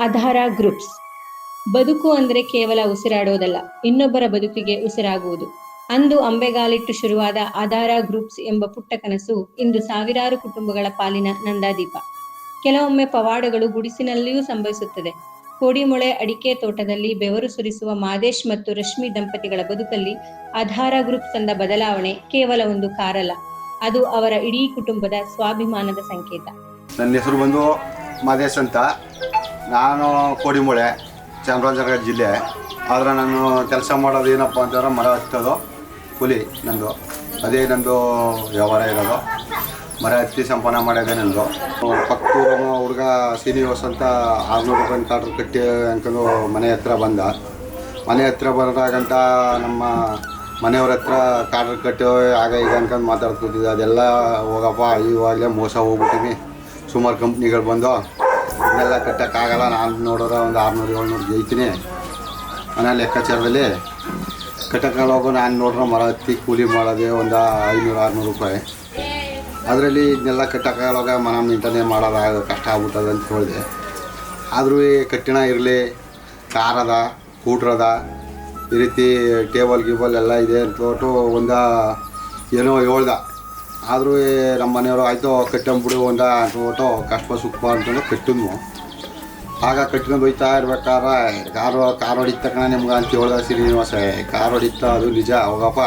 ಆಧಾರ groups. ಬದುಕು ಅಂದರೆ ಕೇವಲ ಉಸಿರಾಡೋದಲ್ಲ, ಇನ್ನೊಬ್ಬರ ಬದುಕಿಗೆ ಉಸಿರಾಗುವುದು. ಅಂದು ಅಂಬೆಗಾಲಿಟ್ಟು ಶುರುವಾದ ಆಧಾರ ಗ್ರೂಪ್ಸ್ ಎಂಬ ಪುಟ್ಟ ಕನಸು ಇಂದು ಸಾವಿರಾರು ಕುಟುಂಬಗಳ ಪಾಲಿನ ನಂದಾದೀಪ. ಕೆಲವೊಮ್ಮೆ ಪವಾಡಗಳು ಗುಡಿಸಿನಲ್ಲಿಯೂ ಸಂಭವಿಸುತ್ತದೆ. ಕೋಡಿಮೊಳೆ ಅಡಿಕೆ ತೋಟದಲ್ಲಿ ಬೆವರು ಸುರಿಸುವ ಮಾದೇಶ್ ಮತ್ತು ರಶ್ಮಿ ದಂಪತಿಗಳ ಬದುಕಲ್ಲಿ ಆಧಾರ ಗ್ರೂಪ್ಸ್ ತಂದ ಬದಲಾವಣೆ ಕೇವಲ ಒಂದು ಕಾರಲ್ಲ, ಅದು ಅವರ ಇಡೀ ಕುಟುಂಬದ ಸ್ವಾಭಿಮಾನದ ಸಂಕೇತ. ನನ್ನ ಹೆಸರು ಬಂದು ಮಾದೇಶ್ ಅಂತ. ನಾನು ಕೋಡಿಮೊಳೆ, ಚಾಮರಾಜನಗರ ಜಿಲ್ಲೆ. ಆದರೆ ನಾನು ಕೆಲಸ ಮಾಡೋದು ಏನಪ್ಪ ಅಂತಂದ್ರೆ ಮರ ಹತ್ತೋದು ಕೂಲಿ ನಂದು. ಅದೇ ನಂದು ವ್ಯವಹಾರ ಇರೋದು. ಮರ ಹತ್ತಿ ಸಂಪಾದನೆ ಮಾಡೋದೇ ನಂದು. ಪಕ್ಕೂರ ಹುಡುಗ ಶ್ರೀನಿವಾಸ್ ಅಂತ 600 ರೂಪಾಯಿ ಕಾರ್ಡ್ರ್ ಕಟ್ಟಿ ಅನ್ಕೊಂಡು ಮನೆ ಹತ್ರ ಬಂದ. ಮನೆ ಹತ್ರ ಬರೋದಾಗಂತ ನಮ್ಮ ಮನೆಯವ್ರ ಹತ್ರ ಕಾರ್ಡ್ರ್ ಕಟ್ಟಿ ಆಗ ಈಗ ಅನ್ಕೊಂಡು ಮಾತಾಡ್ಕೊತಿದ್ದೆ. ಅದೆಲ್ಲ ಹೋಗಪ್ಪ, ಇವಾಗಲೇ ಮೋಸ ಹೋಗ್ಬಿಟ್ಟಿನಿ. ಸುಮಾರು ಕಂಪ್ನಿಗಳು ಬಂದು ಇದನ್ನೆಲ್ಲ ಕಟ್ಟೋಕ್ಕಾಗಲ್ಲ. ನಾನು ನೋಡಿದ್ರೆ ಒಂದು 600-700 ಜೈತೀನಿ ಮನೆ ಲೆಕ್ಕಾಚಾರದಲ್ಲಿ. ಕಟ್ಟೋಕ್ಕಾಗಲ್ಲ ಹೋಗೋ. ನಾನು ನೋಡ್ರೆ ಮರ ಹತ್ತಿ ಕೂಲಿ ಮಾಡೋದೇ ಒಂದು 500-600 ರೂಪಾಯಿ. ಅದರಲ್ಲಿ ಇದನ್ನೆಲ್ಲ ಕಟ್ಟೋಕ್ಕಾಗಲ್ಲ, ಮನ ಮೇಂಟೈನ್ ಮಾಡೋದು ಕಷ್ಟ ಆಗ್ಬಿಟ್ಟದ ಅಂತ ಹೇಳಿದೆ. ಆದರೂ ಕಟ್ಟಿಣ ಇರಲಿ, ಕಾರದ ಕೂಟ್ರದ ಈ ರೀತಿ ಟೇಬಲ್ ಗೀಬಲ್ ಎಲ್ಲ ಇದೆ ಅಂದ್ಬಿಟ್ಟು ಏನೋ ಹೇಳ್ದ. ಆದರೂ ನಮ್ಮ ಮನೆಯವರು ಆಯಿತು ಕಟ್ಟಂಬಿಡು ಅಂದ್ಬಿಟ್ಟು ಕಷ್ಟ ಸುಖ ಅಂತಂದು ಕಟ್ಟಿದ್ವು. ಆಗ ಕಟ್ಕೊಂಡು ಹೋಯ್ತಾ ಇರ್ಬೇಕಾದ್ರೆ ಕಾರ್ ಹೊಡಿತ ಕಣ ನಿಮ್ಗೆ ಅಂತ ಹೇಳ್ದ ಶ್ರೀನಿವಾಸ. ಕಾರ್ ಹೊಡಿತ, ಅದು ನಿಜ ಹೋಗಪ್ಪ,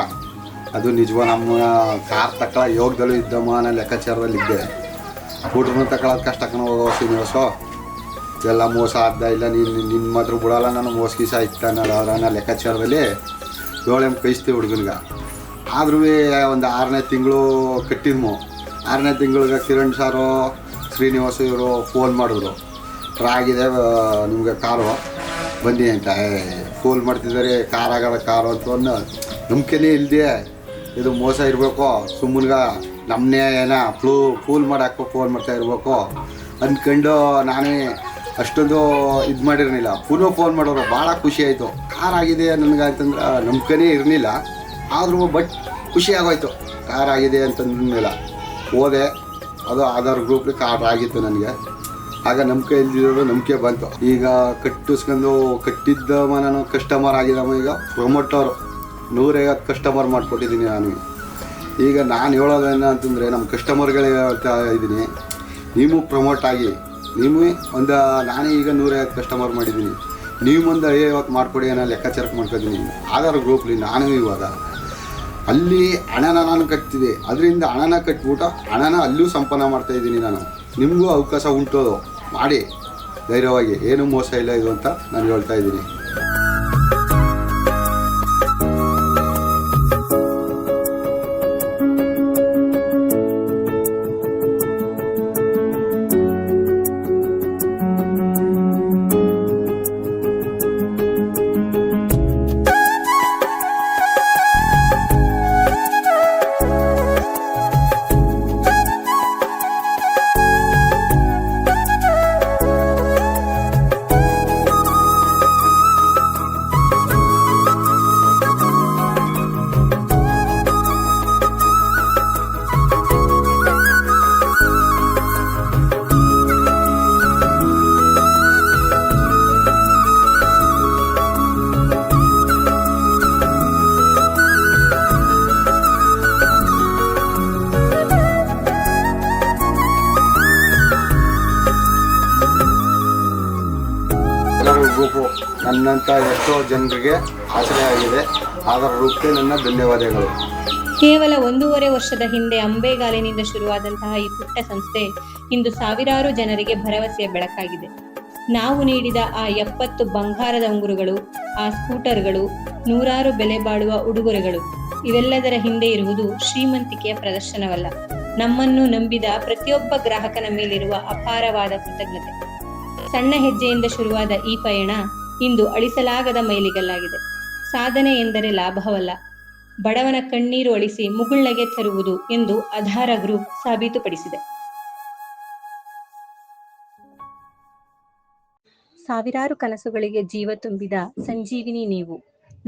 ಅದು ನಿಜವ. ನಮ್ಮ ಕಾರ್ ತಗೊಳ್ಳೋ ಯೋಗದಲ್ಲೂ ಇದ್ದಮ್ಮ, ನಾನು ಲೆಕ್ಕಾಚಾರದಲ್ಲಿ ಇದ್ದೆ. ಕೂಟ್ರನ್ನ ತಗೊಳ್ಳೋದು ಕಷ್ಟ ಕಣ ಹೋಗೋ ಶ್ರೀನಿವಾಸು. ಎಲ್ಲ ಮೋಸ ಆದ್ದ ಇಲ್ಲ, ನಿನ್ನ ಮಾತ್ರ ಬಿಡೋಲ್ಲ, ನಾನು ಮೋಸ ಗೀಸ ಇತ್ತಾನಲ್ಲ ಅವ್ರ ನಾನು ಲೆಕ್ಕಾಚಾರದಲ್ಲಿ 7 ಕಳಿಸ್ತೀವಿ ಹುಡುಗನಿಗೆ. ಆದ್ರೂ ಒಂದು 6ನೇ ತಿಂಗಳು ಕಟ್ಟಿದ್ಮು. 6ನೇ ತಿಂಗಳಿಗೆ ಕಿರಣ್ ಸಾರು, ಶ್ರೀನಿವಾಸ ಇವರು ಫೋನ್ ಮಾಡಿದ್ರು, ಆಗಿದೆ ನಿಮಗೆ ಕಾರು ಬನ್ನಿ ಅಂತ. ಫೋನ್ ಮಾಡ್ತಿದ್ದಾರೆ, ಕಾರ್ ಆಗಲ್ಲ ಕಾರು ಅಂತ. ನಂಬಿಕೆನೇ ಇಲ್ಲದೆ ಇದು ಮೋಸ ಇರಬೇಕು, ಸುಮ್ಮನ್ಗ ನಮ್ಮನ್ನೇ ಫೂಲ್ ಮಾಡಾಕೋ ಫೋನ್ ಮಾಡ್ತಾ ಇರಬೇಕು ಅಂದ್ಕೊಂಡು ನಾನೇ ಅಷ್ಟೊಂದು ಇದು ಮಾಡಿರಲಿಲ್ಲ. ಪುನಃ ಫೋನ್ ಮಾಡೋರು ಭಾಳ ಖುಷಿ ಆಯಿತು. ಕಾರ್ ಆಗಿದೆ ನನಗೆ ಅಂತಂದ್ರೆ ನಂಬಿಕೆನೇ ಇರಲಿಲ್ಲ. ಆದರೂ ಬಟ್ ಖುಷಿ ಆಗೋಯ್ತು, ಕಾರ್ ಆಗಿದೆ ಅಂತಂದ್ಮೇಲೆ ಹೋದೆ. ಅದು ಆಧಾರ್ ಗ್ರೂಪ್ಲಿ ಕಾರ್ ಆಗಿತ್ತು ನನಗೆ. ಆಗ ನಂಬಿಕೆ ಇಲ್ದಿರೋದು ನಂಬಿಕೆ ಬಂತು. ಈಗ ಕಟ್ಟಿಸ್ಕೊಂಡು ಕಟ್ಟಿದ್ದ ನಾನು ಕಸ್ಟಮರ್ ಆಗಿದ್ದಮ್ಮ. ಈಗ ಪ್ರಮೋಟರು 150 ಕಸ್ಟಮರ್ ಮಾಡಿಕೊಟ್ಟಿದ್ದೀನಿ ನಾನು. ಈಗ ನಾನು ಹೇಳೋದೇನು ಅಂತಂದರೆ ನಮ್ಮ ಕಸ್ಟಮರ್ಗಳೇ ಹೇಳ್ತಾ ಇದ್ದೀನಿ, ನೀವು ಪ್ರಮೋಟ್ ಆಗಿ ನೀವು ನಾನೇ ಈಗ 150 ಕಸ್ಟಮರ್ ಮಾಡಿದ್ದೀನಿ, ನೀವು ಒಂದು 50 ಮಾಡಿಕೊಡಿ ಅನ್ನೋ ಲೆಕ್ಕಾಚಾರಕ್ಕೆ ಮಾಡ್ಕೊತೀನಿ. ಆಧಾರ್ ಗ್ರೂಪ್ಲಿ ನಾನು ಇವಾಗ ಅಲ್ಲಿ ಹಣನ ನಾನು ಕಟ್ತಿದ್ದೆ, ಅದರಿಂದ ಹಣನ ಕಟ್ಬಿಟ್ಟು ಹಣನ ಅಲ್ಲೂ ಸಂಪಾದನೆ ಮಾಡ್ತಾಯಿದ್ದೀನಿ ನಾನು. ನಿಮಗೂ ಅವಕಾಶ ಉಂಟೋದು ಮಾಡಿ ಧೈರ್ಯವಾಗಿ, ಏನೂ ಮೋಸ ಇಲ್ಲ ಇದು ಅಂತ ನಾನು ಹೇಳ್ತಾ ಇದ್ದೀನಿ. ಗ್ರೂಪು ನನ್ನಂಥ ಎಷ್ಟೋ ಜನರಿಗೆ ಆಶ್ರಯ ಆಗಿದೆ. ಅದರ ರೂಪಕ್ಕೆ ನನ್ನ ಧನ್ಯವಾದಗಳು. ಕೇವಲ 1.5 ವರ್ಷದ ಹಿಂದೆ ಅಂಬೆಗಾಲಿನಿಂದ ಶುರುವಾದಂತಹ ಈ ಪುಟ್ಟ ಸಂಸ್ಥೆ ಇಂದು ಸಾವಿರಾರು ಜನರಿಗೆ ಭರವಸೆಯ ಬೆಳಕಾಗಿದೆ. ನಾವು ನೀಡಿದ ಆ 70 ಬಂಗಾರದ ಉಂಗುರಗಳು, ಆ ಸ್ಕೂಟರ್ಗಳು, 100 ಬೆಲೆ ಬಾಳುವ ಉಡುಗೊರೆಗಳು, ಇವೆಲ್ಲದರ ಹಿಂದೆ ಇರುವುದು ಶ್ರೀಮಂತಿಕೆಯ ಪ್ರದರ್ಶನವಲ್ಲ, ನಮ್ಮನ್ನು ನಂಬಿದ ಪ್ರತಿಯೊಬ್ಬ ಗ್ರಾಹಕನ ಮೇಲಿರುವ ಅಪಾರವಾದ ಕೃತಜ್ಞತೆ. ಸಣ್ಣ ಹೆಜ್ಜೆಯಿಂದ ಶುರುವಾದ ಈ ಪಯಣ ಇಂದು ಅಳಿಸಲಾಗದ ಮೈಲಿಗಲ್ಲಾಗಿದೆ. ಸಾಧನೆ ಎಂದರೆ ಲಾಭವಲ್ಲ, ಬಡವನ ಕಣ್ಣೀರು ಅಳಿಸಿ ಮುಗುಳ್ನಗೆ ತರುವುದು ಎಂದು ಆಧಾರ ಗ್ರೂಪ್ ಸಾಬೀತುಪಡಿಸಿದೆ. ಸಾವಿರಾರು ಕನಸುಗಳಿಗೆ ಜೀವ ತುಂಬಿದ ಸಂಜೀವಿನಿ ನೀವು.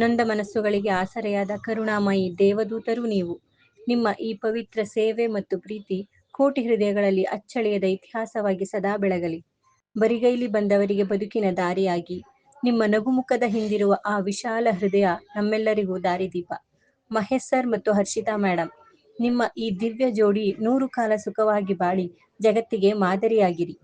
ನೊಂದ ಮನಸ್ಸುಗಳಿಗೆ ಆಸರೆಯಾದ ಕರುಣಾಮಯಿ ದೇವದೂತರು ನೀವು. ನಿಮ್ಮ ಈ ಪವಿತ್ರ ಸೇವೆ ಮತ್ತು ಪ್ರೀತಿ ಕೋಟಿ ಹೃದಯಗಳಲ್ಲಿ ಅಚ್ಚಳಿಯದ ಇತಿಹಾಸವಾಗಿ ಸದಾ ಬೆಳಗಲಿ. ಬರಿಗೈಲಿ ಬಂದವರಿಗೆ ಬದುಕಿನ ದಾರಿಯಾಗಿ ನಿಮ್ಮ ನಗುಮುಖದ ಹಿಂದಿರುವ ಆ ವಿಶಾಲ ಹೃದಯ ನಮ್ಮೆಲ್ಲರಿಗೂ ದಾರಿದೀಪ. ಮಹೇಶ್ ಸರ್ ಮತ್ತು ಹರ್ಷಿತಾ ಮೇಡಮ್, ನಿಮ್ಮ ಈ ದಿವ್ಯ ಜೋಡಿ 100 ಕಾಲ ಸುಖವಾಗಿ ಬಾಳಿ ಜಗತ್ತಿಗೆ ಮಾದರಿಯಾಗಿರಿ.